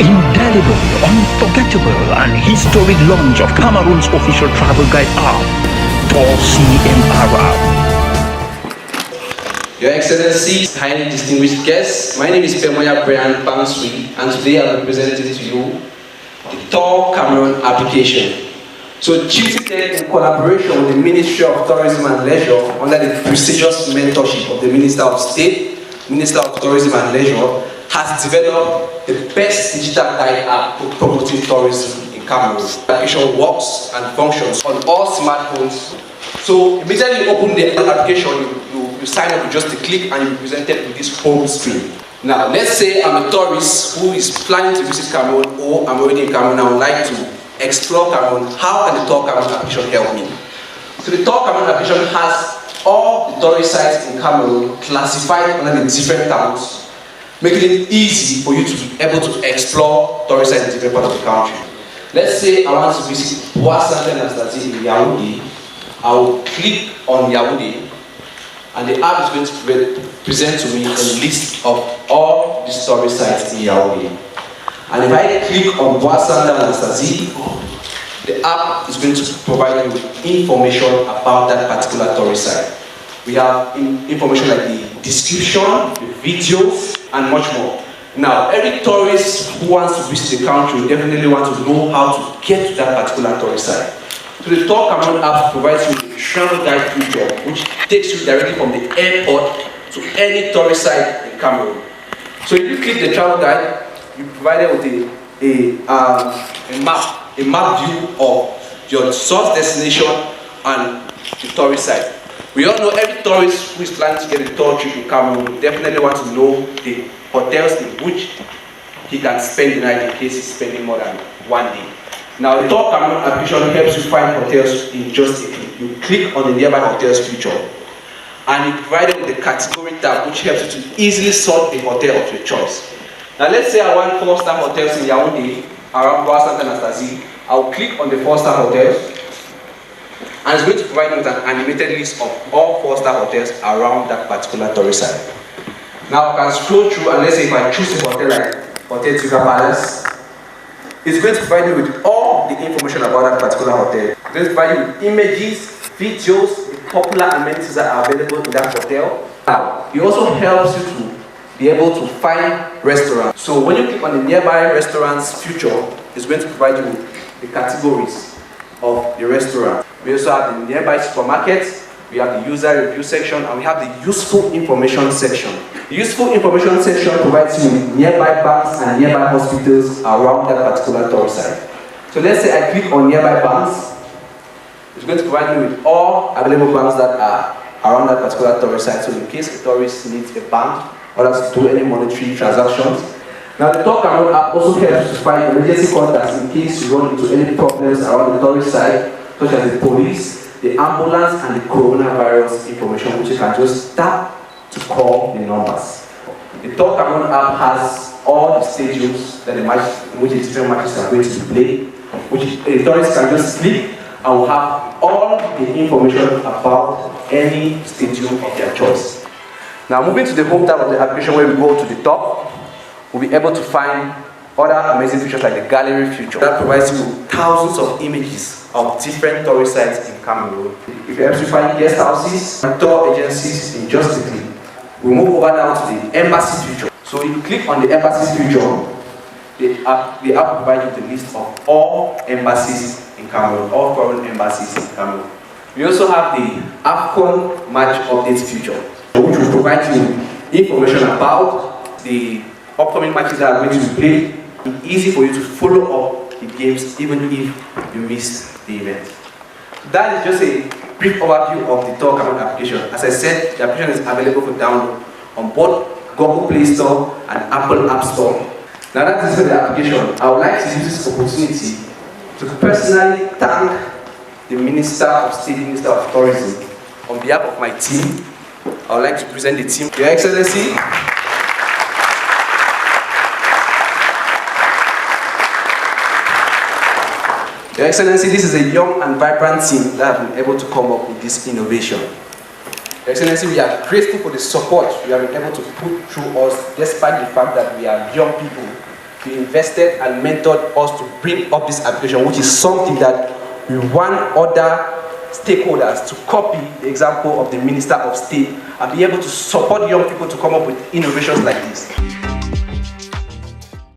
indelible, unforgettable, and historic launch of Cameroon's official travel guide app, Tour CM Arab. Your Excellencies, highly distinguished guests, my name is Pemoya Brian Pansui, and today I'm presenting to you the Tour Cameroon application. So, chiefly in collaboration with the Ministry of Tourism and Leisure under the prestigious mentorship of the Minister of State, Minister of Tourism and Leisure, has developed the best digital guide app for promoting tourism in Cameroon. The application works and functions on all smartphones. So, immediately you open the application, you sign up with just a click and you're presented with this home screen. Now, let's say I'm a tourist who is planning to visit Cameroon, or I'm already in Cameroon and I would like to explore Cameroon. How can the Tour Cameroon application help me? So the Tour Cameroon application has all the tourist sites in Cameroon classified under the different towns, making it easy for you to be able to explore tourist sites in different parts of the country. Let's say I want to visit Bois Saint-Anastasie in Yaoundé. I will click on Yaoundé, and the app is going to present to me a list of all the tourist sites in Yaoundé. And if I click on Bois Saint-Anastasie, the app is going to provide you with information about that particular tourist site. We have information like the description, the videos, and much more. Now, every tourist who wants to visit the country definitely wants to know how to get to that particular tourist site. So the Tour Cameroon app provides you with a travel guide feature, which takes you directly from the airport to any tourist site in Cameroon. So if you click the travel guide, you provided with a map view of your source destination and the tourist site. We all know every tourist who is planning to get a tour trip in Cameroon definitely wants to know the hotels in which he can spend the night in case he's spending more than 1 day. Now, the Tour Cameroon application helps you find hotels in just a click. You click on the nearby hotels feature, and you provide it with the category tab, which helps you to easily sort a hotel of your choice. Now, let's say I want 4-star hotels in Yaoundé around Bois Saint-Anastasie. I'll click on the 4-star hotels, and it's going to provide me with an animated list of all 4-star hotels around that particular tourist site. Now, I can scroll through, and let's say if I choose a hotel like Hotel Tiga Palace, it's going to provide me with all the information about that particular hotel. It's going to provide you with images, videos, the popular amenities that are available in that hotel. Now, it also helps you to be able to find restaurants. So when you click on the nearby restaurants feature, it's going to provide you with the categories of the restaurant. We also have the nearby supermarkets, we have the user review section, and we have the useful information section. The useful information section provides you with nearby banks and nearby hospitals around that particular tourist site. So let's say I click on nearby banks, it's going to provide me with all available banks that are around that particular tourist site. So in case a tourist needs a bank or to do any monetary transactions. Now the Tour Cameroon app also helps to find emergency contacts in case you run into any problems around the tourist site, such as the police, the ambulance, and the coronavirus information, which you can just tap to call the numbers. The Tour Cameroon app has all the stadiums that the match, in which the different matches are going to be played, which a tourist can just click and will have all the information about any stadium of their choice. Now, moving to the home tab of the application, where we go to the top, we'll be able to find other amazing features like the gallery feature that provides you with thousands of images of different tourist sites in Cameroon. It helps you find guest houses and tour agencies in just a click. We'll move over now to the embassy feature. So if you click on the embassy feature, the app provides you the list of all embassies in Cameroon, all foreign embassies in Cameroon. We also have the AFCON match updates feature, which will provide you information about the upcoming matches that are going to be played. It's easy for you to follow up the games even if you missed the event. That is just a brief overview of the Tour Cameroon application. As I said, the application is available for download on both Google Play Store and Apple App Store. Now that is for the application, I would like to use this opportunity to personally thank the Minister of State, Minister of Tourism. On behalf of my team, I would like to present the team. Your Excellency, Your Excellency, this is a young and vibrant team that have been able to come up with this innovation. Your Excellency, we are grateful for the support you have been able to put through us, despite the fact that we are young people they invested and mentored us to bring up this application, which is something that we want other stakeholders to copy the example of the Minister of State and be able to support young people to come up with innovations like this.